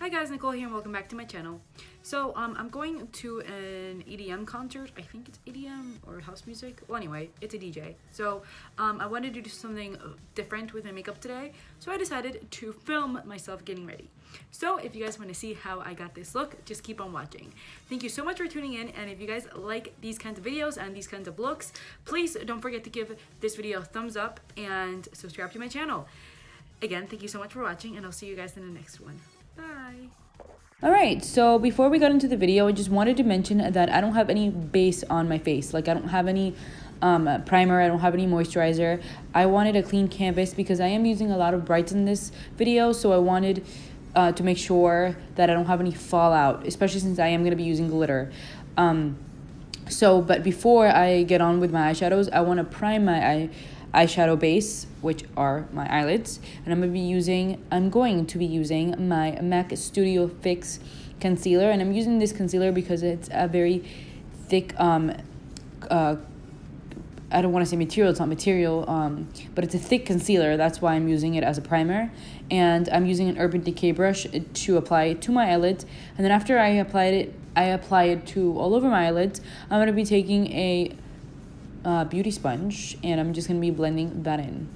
Hi guys, Nicole here and welcome back to my channel. So I'm going to an EDM concert. I think it's EDM or house music. Well, anyway, it's a DJ. So I wanted to do something different with my makeup today. So I decided to film myself getting ready. So if you guys want to see how I got this look, just keep on watching. Thank you so much for tuning in. And if you guys like these kinds of videos and these kinds of looks, please don't forget to give this video a thumbs up and subscribe to my channel. Again, thank you so much for watching and I'll see you guys in the next one. Bye. Alright, so before we got into the video, I just wanted to mention that I don't have any base on my face. Like, I don't have any primer, I don't have any moisturizer. I wanted a clean canvas because I am using a lot of brights in this video, so I wanted to make sure that I don't have any fallout, especially since I am going to be using glitter. But before I get on with my eyeshadows, I want to prime my eyeshadow base, which are my eyelids, and I'm going to be using my MAC Studio Fix concealer. And I'm using this concealer because it's a very thick I don't want to say material, it's not material, but it's a thick concealer. That's why I'm using it as a primer. And I'm using an Urban Decay brush to apply it to my eyelids. And then after I apply it to all over my eyelids. I'm going to be taking a beauty sponge and I'm just going to be blending that in.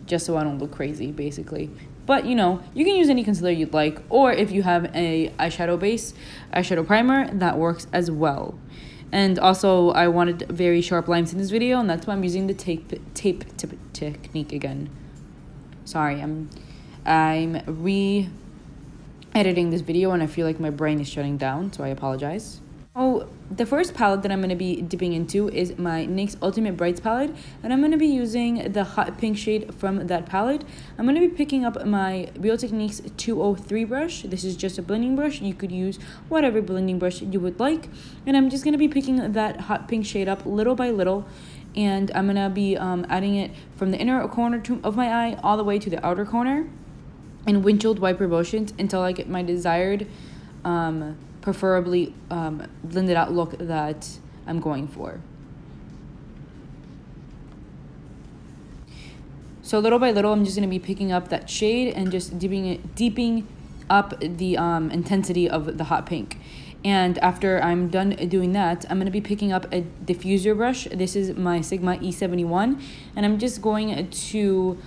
Just so I don't look crazy, basically. But, you know, you can use any concealer you'd like. Or if you have a eyeshadow primer, that works as well. And also, I wanted very sharp lines in this video, and that's why I'm using the tape technique again. Sorry, I'm re-editing this video, and I feel like my brain is shutting down, so I apologize. Oh, the first palette that I'm going to be dipping into is my NYX Ultimate Brights palette, and I'm going to be using the hot pink shade from that palette. I'm going to be picking up my Real Techniques 203 brush. This is just a blending brush. You could use whatever blending brush you would like, and I'm just going to be picking that hot pink shade up little by little, and I'm going to be adding it from the inner corner of my eye all the way to the outer corner in windshield wiper motions until I get my desired preferably blended out look that I'm going for. So little by little, I'm just going to be picking up that shade and just deeping up the intensity of the hot pink. And after I'm done doing that, I'm going to be picking up a diffuser brush. This is my Sigma E71, and I'm just going to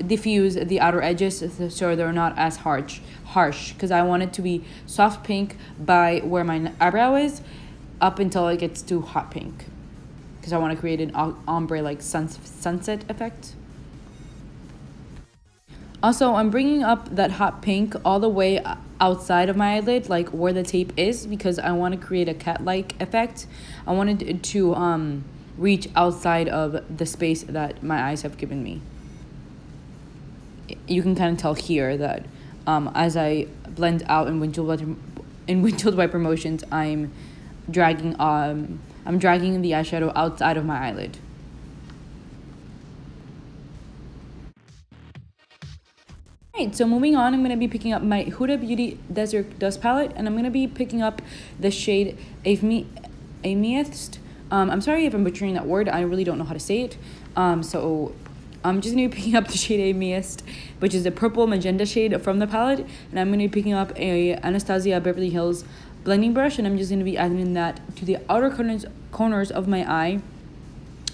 diffuse the outer edges so they're not as harsh because I want it to be soft pink by where my eyebrow is up until it gets to hot pink because I want to create an ombre like sunset effect. Also, I'm bringing up that hot pink all the way outside of my eyelid, like where the tape is, because I want to create a cat-like effect. I wanted to reach outside of the space that my eyes have given me. You can kind of tell here that as I blend out in windshield wiper motions, I'm dragging the eyeshadow outside of my eyelid. Alright, so moving on, I'm going to be picking up my Huda Beauty Desert Dust Palette, and I'm going to be picking up the shade Amethyst. I'm sorry if I'm butchering that word. I really don't know how to say it. So I'm just going to be picking up the shade Amethyst, which is a purple magenta shade from the palette. And I'm going to be picking up a Anastasia Beverly Hills blending brush. And I'm just going to be adding that to the outer corners of my eye.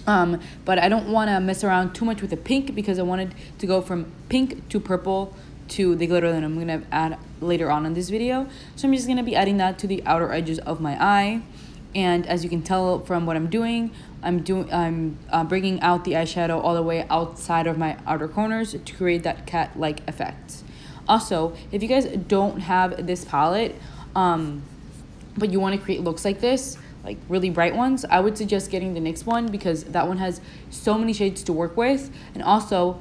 But I don't want to mess around too much with the pink because I wanted to go from pink to purple to the glitter that I'm going to add later on in this video. So I'm just going to be adding that to the outer edges of my eye. And as you can tell from what I'm doing, I'm bringing out the eyeshadow all the way outside of my outer corners to create that cat-like effect. Also, if you guys don't have this palette, but you want to create looks like this, like really bright ones, I would suggest getting the NYX one because that one has so many shades to work with. And also,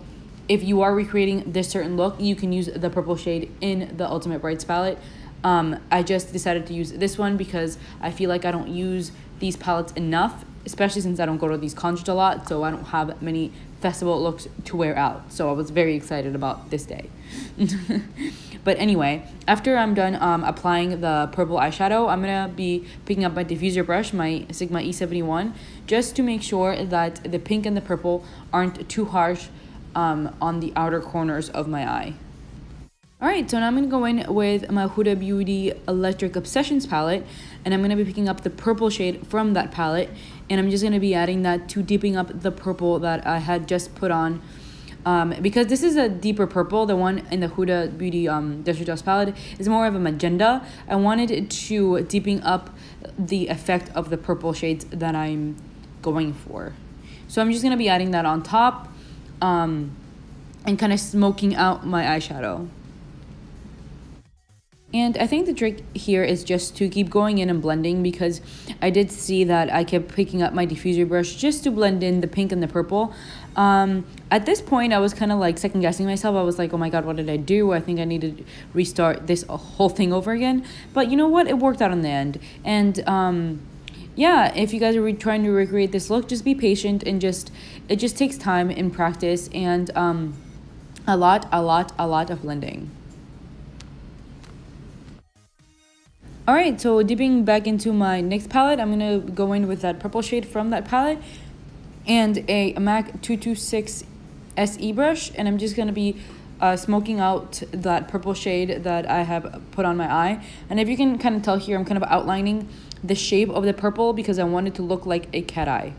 if you are recreating this certain look, you can use the purple shade in the Ultimate Brights palette. I just decided to use this one because I feel like I don't use these palettes enough, especially since I don't go to these concerts a lot, so I don't have many festival looks to wear out. So I was very excited about this day. But anyway, after I'm done applying the purple eyeshadow, I'm going to be picking up my diffuser brush, my Sigma E71, just to make sure that the pink and the purple aren't too harsh on the outer corners of my eye. Alright, so now I'm going to go in with my Huda Beauty Electric Obsessions palette, and I'm going to be picking up the purple shade from that palette, and I'm just going to be adding that to deepening up the purple that I had just put on. Because this is a deeper purple, the one in the Huda Beauty Desert Dust palette is more of a magenta. I wanted to deepen up the effect of the purple shades that I'm going for. So I'm just going to be adding that on top and kind of smoking out my eyeshadow. And I think the trick here is just to keep going in and blending, because I did see that I kept picking up my diffuser brush just to blend in the pink and the purple. At this point, I was kind of like second guessing myself. I was like, oh my god, what did I do? I think I need to restart this whole thing over again. But you know what? It worked out in the end. And yeah, if you guys are trying to recreate this look, just be patient and it just takes time and practice and a lot of blending. Alright, so dipping back into my NYX palette, I'm going to go in with that purple shade from that palette and a MAC 226 SE brush, and I'm just going to be smoking out that purple shade that I have put on my eye. And if you can kind of tell here, I'm kind of outlining the shape of the purple because I want it to look like a cat eye.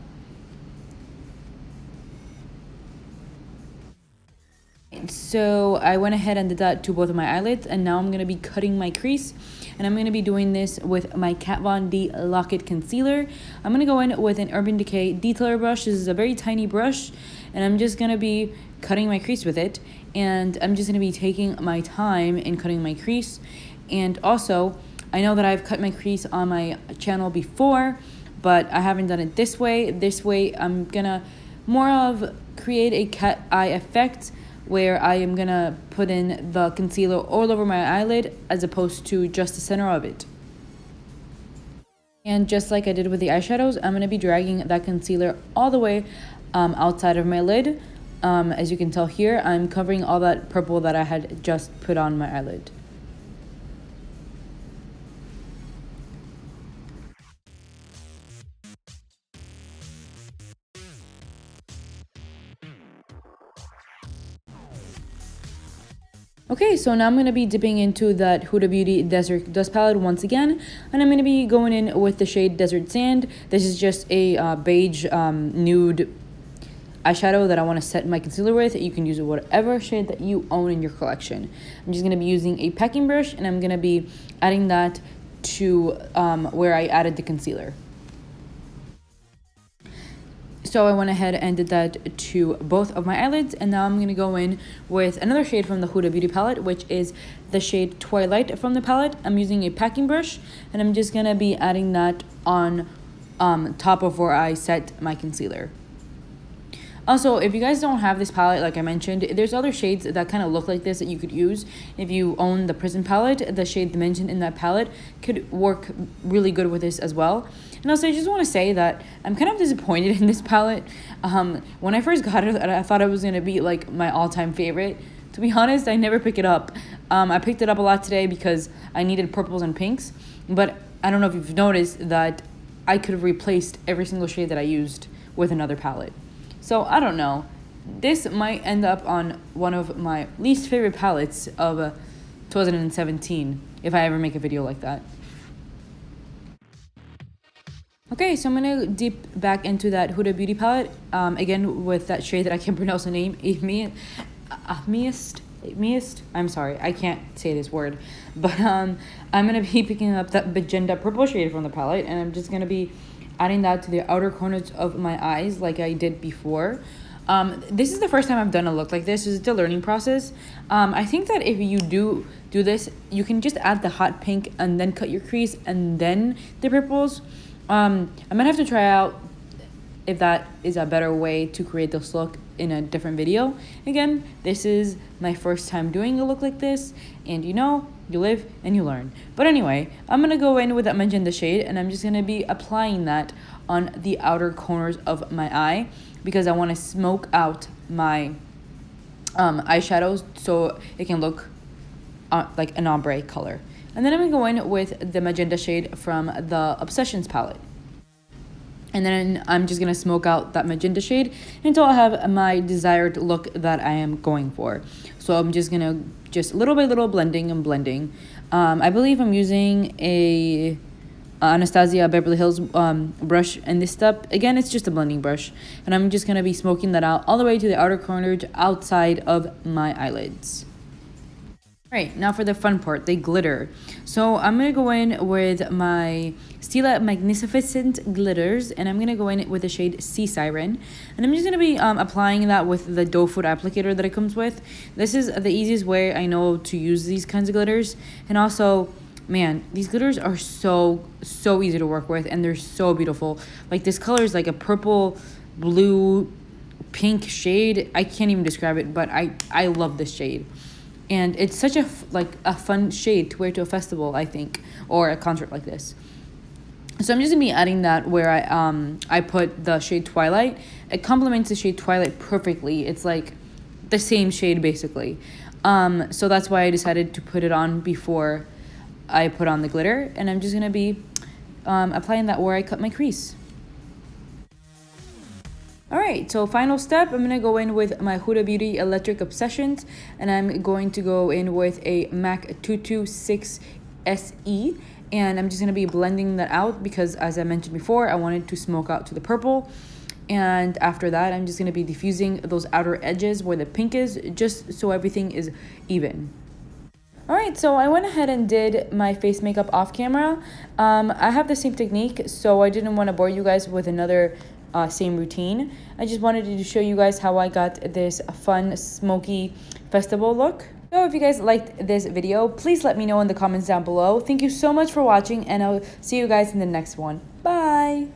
So I went ahead and did that to both of my eyelids, and now I'm going to be cutting my crease, and I'm going to be doing this with my Kat Von D Lock-It Concealer. I'm going to go in with an Urban Decay detailer brush. This is a very tiny brush, and I'm just going to be cutting my crease with it, and I'm just going to be taking my time in cutting my crease. And also, I know that I've cut my crease on my channel before, but I haven't done it this way. This way, I'm going to more of create a cat eye effect, where I am going to put in the concealer all over my eyelid as opposed to just the center of it. And just like I did with the eyeshadows, I'm going to be dragging that concealer all the way outside of my lid. As you can tell here, I'm covering all that purple that I had just put on my eyelid. Okay, so now I'm going to be dipping into that Huda Beauty Desert Dust Palette once again, and I'm going to be going in with the shade Desert Sand. This is just a beige nude eyeshadow that I want to set my concealer with. You can use whatever shade that you own in your collection. I'm just going to be using a packing brush, and I'm going to be adding that to where I added the concealer. So I went ahead and did that to both of my eyelids, and now I'm going to go in with another shade from the Huda Beauty palette, which is the shade Twilight from the palette. I'm using a packing brush, and I'm just going to be adding that on top of where I set my concealer. Also, if you guys don't have this palette, like I mentioned, there's other shades that kind of look like this that you could use. If you own the Prism palette, the shade mentioned in that palette could work really good with this as well. And also, I just want to say that I'm kind of disappointed in this palette. When I first got it, I thought it was going to be like my all-time favorite. To be honest, I never pick it up. I picked it up a lot today because I needed purples and pinks. But I don't know if you've noticed that I could have replaced every single shade that I used with another palette. So I don't know. This might end up on one of my least favorite palettes of 2017 if I ever make a video like that. Okay, so I'm going to dip back into that Huda Beauty palette, again with that shade that I can't pronounce the name, Amiest. I'm sorry, I can't say this word. But I'm going to be picking up that magenta purple shade from the palette, and I'm just going to be adding that to the outer corners of my eyes like I did before. This is the first time I've done a look like this. It's a learning process. I think that if you do this, you can just add the hot pink and then cut your crease and then the purples. I might have to try out if that is a better way to create this look in a different video. Again, this is my first time doing a look like this, and you know, you live and you learn. But anyway, I'm going to go in with that magenta shade, and I'm just going to be applying that on the outer corners of my eye because I want to smoke out my eyeshadows so it can look like an ombre color. And then I'm going to go in with the magenta shade from the Obsessions palette. And then I'm just going to smoke out that magenta shade until I have my desired look that I am going for. So I'm just going to just little by little blending and blending. I believe I'm using a Anastasia Beverly Hills brush in this step. Again, it's just a blending brush. And I'm just going to be smoking that out all the way to the outer corners outside of my eyelids. Right, now for the fun part, the glitter. So I'm going to go in with my Stila Magnificent glitters, and I'm going to go in with the shade Sea Siren. And I'm just going to be applying that with the doe foot applicator that it comes with. This is the easiest way I know to use these kinds of glitters. And also, man, these glitters are so easy to work with, and they're so beautiful. Like, this color is like a purple, blue, pink shade. I can't even describe it, but I love this shade. And it's such a fun shade to wear to a festival, I think, or a concert like this. So I'm just gonna be adding that where I put the shade Twilight. It complements the shade Twilight perfectly. It's like the same shade basically. So that's why I decided to put it on before I put on the glitter, and I'm just gonna be applying that where I cut my crease. Alright, so final step, I'm going to go in with my Huda Beauty Electric Obsessions, and I'm going to go in with a MAC 226 SE, and I'm just going to be blending that out because, as I mentioned before, I wanted to smoke out to the purple. And after that, I'm just going to be diffusing those outer edges where the pink is, just so everything is even. Alright, so I went ahead and did my face makeup off camera. I have the same technique, so I didn't want to bore you guys with another same routine. I just wanted to show you guys how I got this fun smoky festival look. So if you guys liked this video, please let me know in the comments down below. Thank you so much for watching, and I'll see you guys in the next one. Bye!